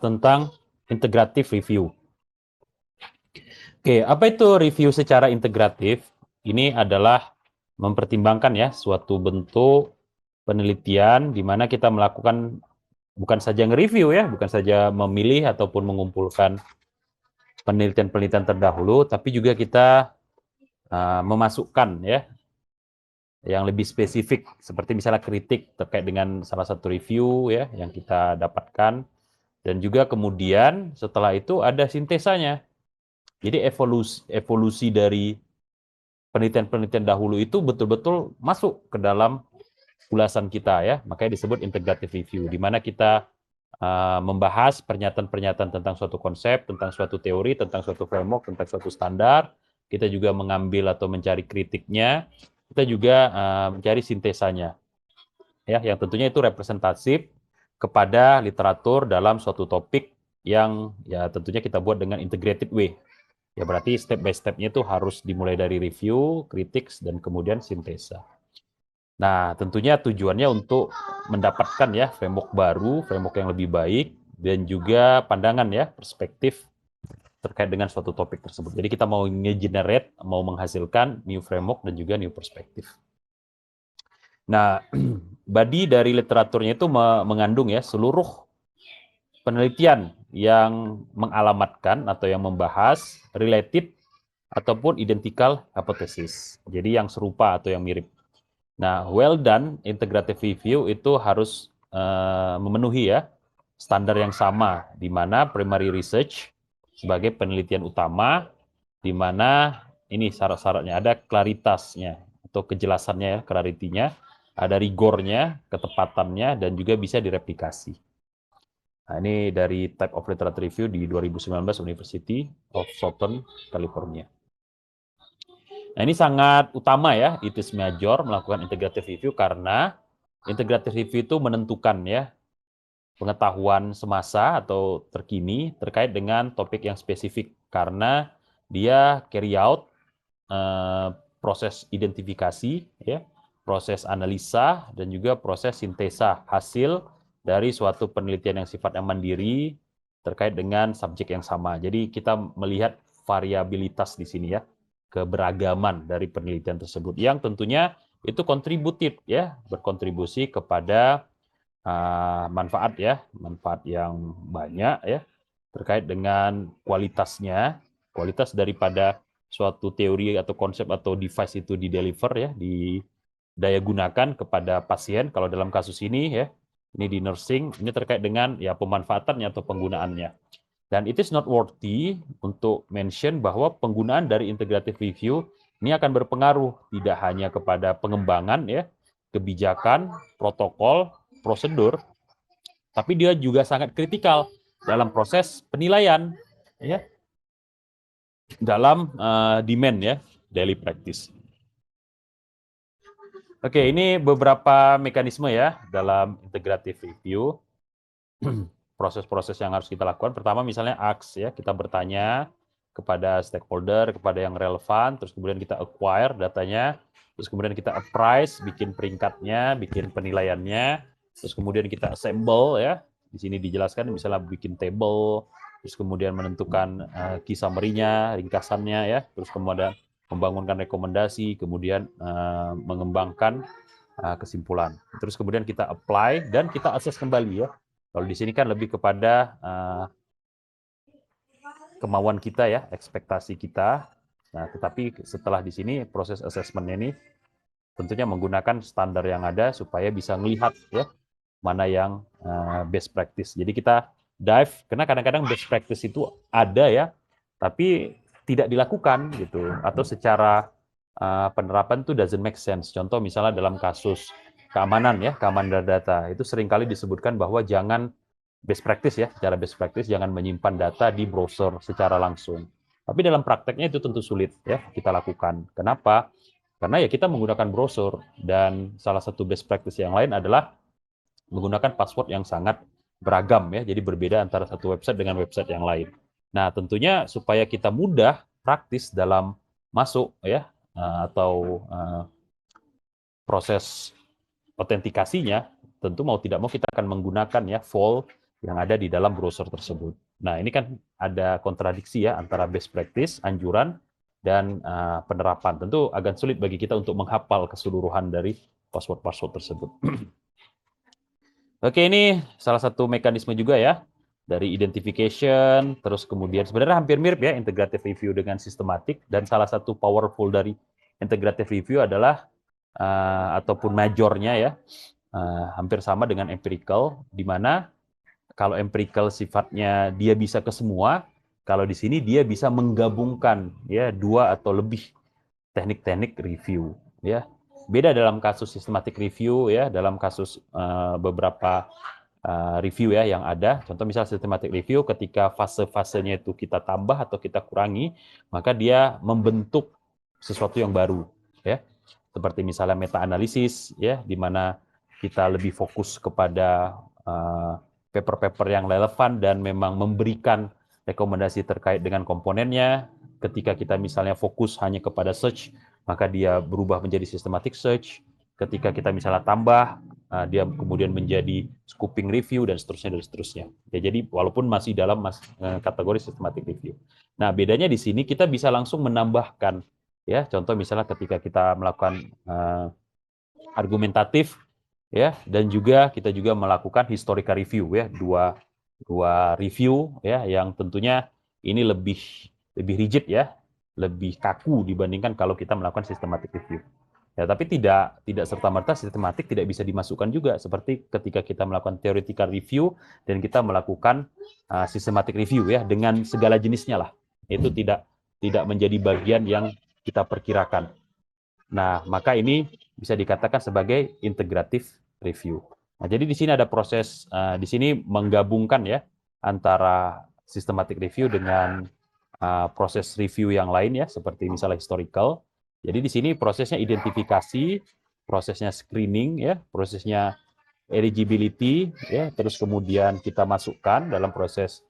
tentang integratif review. Oke, apa itu review secara integratif? Ini adalah mempertimbangkan ya suatu bentuk penelitian di mana kita melakukan bukan saja nge-review ya, bukan saja memilih ataupun mengumpulkan penelitian-penelitian terdahulu, tapi juga kita memasukkan ya yang lebih spesifik seperti misalnya kritik terkait dengan salah satu review ya yang kita dapatkan, dan juga kemudian setelah itu ada sintesanya. Jadi evolusi dari penelitian-penelitian dahulu itu betul-betul masuk ke dalam ulasan kita ya, makanya disebut integrative review, di mana kita membahas pernyataan-pernyataan tentang suatu konsep, tentang suatu teori, tentang suatu framework, tentang suatu standar. Kita juga mengambil atau mencari kritiknya, kita juga mencari sintesanya, ya, yang tentunya itu representatif kepada literatur dalam suatu topik yang ya tentunya kita buat dengan integrated way. Ya berarti step by step-nya itu harus dimulai dari review, kritik, dan kemudian sintesa. Nah, tentunya tujuannya untuk mendapatkan ya framework baru, framework yang lebih baik, dan juga pandangan ya, perspektif terkait dengan suatu topik tersebut. Jadi kita mau nge-generate, mau menghasilkan new framework dan juga new perspektif. Nah, body dari literaturnya itu mengandung ya seluruh penelitian yang mengalamatkan atau yang membahas related ataupun identical hypothesis. Jadi yang serupa atau yang mirip. Nah, well done integrative review itu harus memenuhi ya standar yang sama, di mana primary research sebagai penelitian utama, di mana ini syarat-syaratnya ada klaritasnya atau kejelasannya ya, clarity-nya, ada rigornya, ketepatannya, dan juga bisa direplikasi. Nah, ini dari Type of Literature Review di 2019 University of Southern California. Nah, ini sangat utama ya, it is major melakukan integrative review karena integrative review itu menentukan ya pengetahuan semasa atau terkini terkait dengan topik yang spesifik karena dia carry out proses identifikasi ya, proses analisa dan juga proses sintesa hasil dari suatu penelitian yang sifatnya mandiri terkait dengan subjek yang sama. Jadi kita melihat variabilitas di sini ya, keberagaman dari penelitian tersebut yang tentunya itu kontributif ya, berkontribusi kepada manfaat ya, manfaat yang banyak ya terkait dengan kualitasnya, kualitas daripada suatu teori atau konsep atau device itu di-deliver ya, didaya gunakan kepada pasien. Kalau dalam kasus ini ya, ini di nursing, ini terkait dengan ya pemanfaatannya atau penggunaannya. Dan it is not worthy untuk mention bahwa penggunaan dari integrative review ini akan berpengaruh tidak hanya kepada pengembangan ya, kebijakan, protokol, prosedur, tapi dia juga sangat kritikal dalam proses penilaian ya, dalam demand ya, daily practice. Oke, ini beberapa mekanisme ya dalam integrative review. Proses-proses yang harus kita lakukan. Pertama misalnya ask ya, kita bertanya kepada stakeholder, kepada yang relevan, terus kemudian kita acquire datanya, terus kemudian kita appraise, bikin peringkatnya, bikin penilaiannya, terus kemudian kita assemble ya. Di sini dijelaskan misalnya bikin table, terus kemudian menentukan key summary-nya, ringkasannya ya, terus kemudian membangunkan rekomendasi, kemudian mengembangkan kesimpulan. Terus kemudian kita apply dan kita assess kembali ya. Kalau di sini kan lebih kepada kemauan kita ya, ekspektasi kita. Nah, tetapi setelah di sini proses assessment-nya ini tentunya menggunakan standar yang ada supaya bisa melihat ya mana yang best practice. Jadi kita dive karena kadang-kadang best practice itu ada ya, tapi tidak dilakukan gitu atau secara penerapan itu doesn't make sense. Contoh misalnya dalam kasus keamanan ya, keamanan data itu seringkali disebutkan bahwa jangan best practice ya, secara best practice jangan menyimpan data di browser secara langsung. Tapi dalam prakteknya itu tentu sulit ya kita lakukan. Kenapa? Karena ya kita menggunakan browser dan salah satu best practice yang lain adalah menggunakan password yang sangat beragam ya, jadi berbeda antara satu website dengan website yang lain. Nah, tentunya supaya kita mudah praktis dalam masuk ya atau proses autentikasinya, tentu mau tidak mau kita akan menggunakan ya vault yang ada di dalam browser tersebut. Nah, ini kan ada kontradiksi ya antara best practice, anjuran, dan penerapan. Tentu agak sulit bagi kita untuk menghafal keseluruhan dari password-password tersebut. Oke, ini salah satu mekanisme juga ya, dari identification, terus kemudian sebenarnya hampir mirip ya integrative review dengan sistematik, dan salah satu powerful dari integrative review adalah ataupun majornya ya, hampir sama dengan empirical, di mana kalau empirical sifatnya dia bisa ke semua, kalau di sini dia bisa menggabungkan ya dua atau lebih teknik-teknik review ya. Beda dalam kasus systematic review ya, dalam kasus beberapa review ya yang ada. Contoh misal systematic review ketika fase-fasenya itu kita tambah atau kita kurangi, maka dia membentuk sesuatu yang baru ya. Seperti misalnya meta analisis ya, di mana kita lebih fokus kepada paper-paper yang relevan dan memang memberikan rekomendasi terkait dengan komponennya. Ketika kita misalnya fokus hanya kepada search, maka dia berubah menjadi systematic search. Ketika kita misalnya tambah, dia kemudian menjadi scoping review dan seterusnya dan seterusnya. Ya, jadi walaupun masih dalam kategori systematic review. Nah, bedanya di sini kita bisa langsung menambahkan ya. Contoh misalnya ketika kita melakukan argumentatif ya, dan juga kita juga melakukan historical review ya, dua review ya yang tentunya ini lebih rigid ya, lebih kaku dibandingkan kalau kita melakukan systematic review. Ya, tapi tidak serta-merta sistematik tidak bisa dimasukkan juga, seperti ketika kita melakukan theoretical review dan kita melakukan systematic review ya dengan segala jenisnya lah. Itu tidak menjadi bagian yang kita perkirakan. Nah, maka ini bisa dikatakan sebagai integrative review. Nah, jadi di sini ada proses di sini menggabungkan ya antara systematic review dengan proses review yang lain ya, seperti misalnya historical. Jadi di sini prosesnya identifikasi, prosesnya screening ya, prosesnya eligibility ya, terus kemudian kita masukkan dalam proses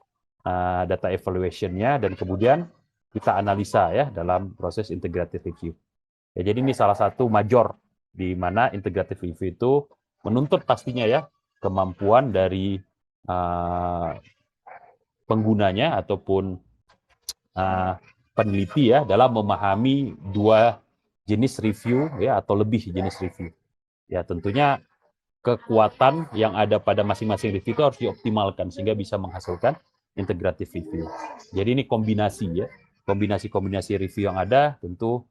data evaluation-nya, dan kemudian kita analisa ya dalam proses integrative review. Ya, jadi ini salah satu major di mana integrative review itu menuntut pastinya ya kemampuan dari penggunanya ataupun peneliti ya dalam memahami dua jenis review ya atau lebih jenis review. Ya, tentunya kekuatan yang ada pada masing-masing review itu harus dioptimalkan sehingga bisa menghasilkan integrative review. Jadi ini kombinasi ya, kombinasi review yang ada tentu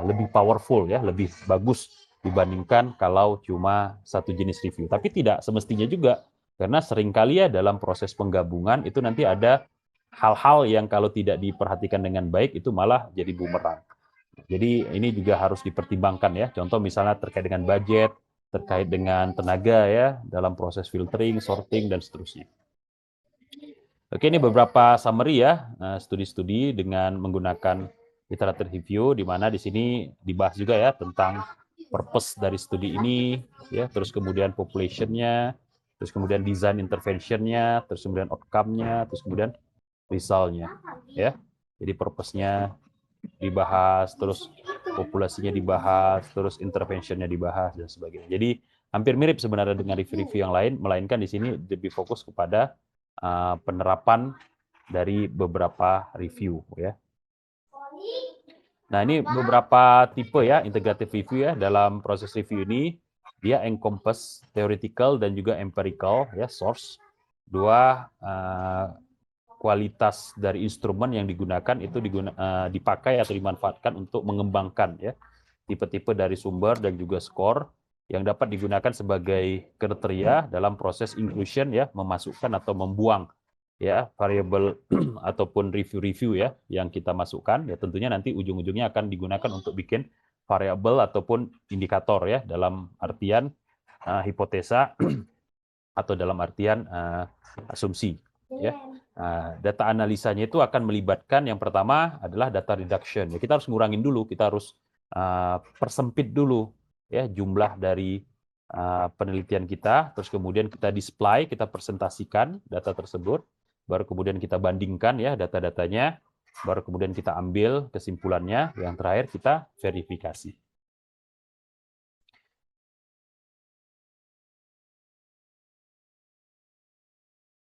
lebih powerful ya, lebih bagus dibandingkan kalau cuma satu jenis review. Tapi tidak semestinya juga, karena seringkali ya dalam proses penggabungan itu nanti ada hal-hal yang kalau tidak diperhatikan dengan baik itu malah jadi bumerang. Jadi ini juga harus dipertimbangkan ya. Contoh misalnya terkait dengan budget, terkait dengan tenaga ya dalam proses filtering, sorting, dan seterusnya. Oke, ini beberapa summary ya, studi-studi dengan menggunakan literature review, di mana di sini dibahas juga ya tentang purpose dari studi ini, ya, terus kemudian population-nya, terus kemudian design intervention-nya, terus kemudian outcome-nya, terus kemudian result-nya, ya. Jadi purpose-nya dibahas, terus populasinya dibahas, terus intervention-nya dibahas, dan sebagainya. Jadi hampir mirip sebenarnya dengan review-review yang lain, melainkan di sini lebih fokus kepada penerapan dari beberapa review ya. Nah, ini beberapa tipe ya integrative review ya. Dalam proses review ini dia encompass theoretical dan juga empirical ya, source. Dua kualitas dari instrumen yang digunakan itu dipakai atau dimanfaatkan untuk mengembangkan ya tipe-tipe dari sumber dan juga skor yang dapat digunakan sebagai kriteria dalam proses inclusion ya, memasukkan atau membuang ya variabel ataupun review-review ya yang kita masukkan, ya tentunya nanti ujung-ujungnya akan digunakan untuk bikin variabel ataupun indikator ya, dalam artian hipotesa atau dalam artian asumsi ya. Data analisanya itu akan melibatkan yang pertama adalah data reduction ya, kita harus ngurangin dulu, kita harus persempit dulu ya jumlah dari penelitian kita, terus kemudian kita display, kita presentasikan data tersebut, baru kemudian kita bandingkan ya data-datanya, baru kemudian kita ambil kesimpulannya, yang terakhir kita verifikasi.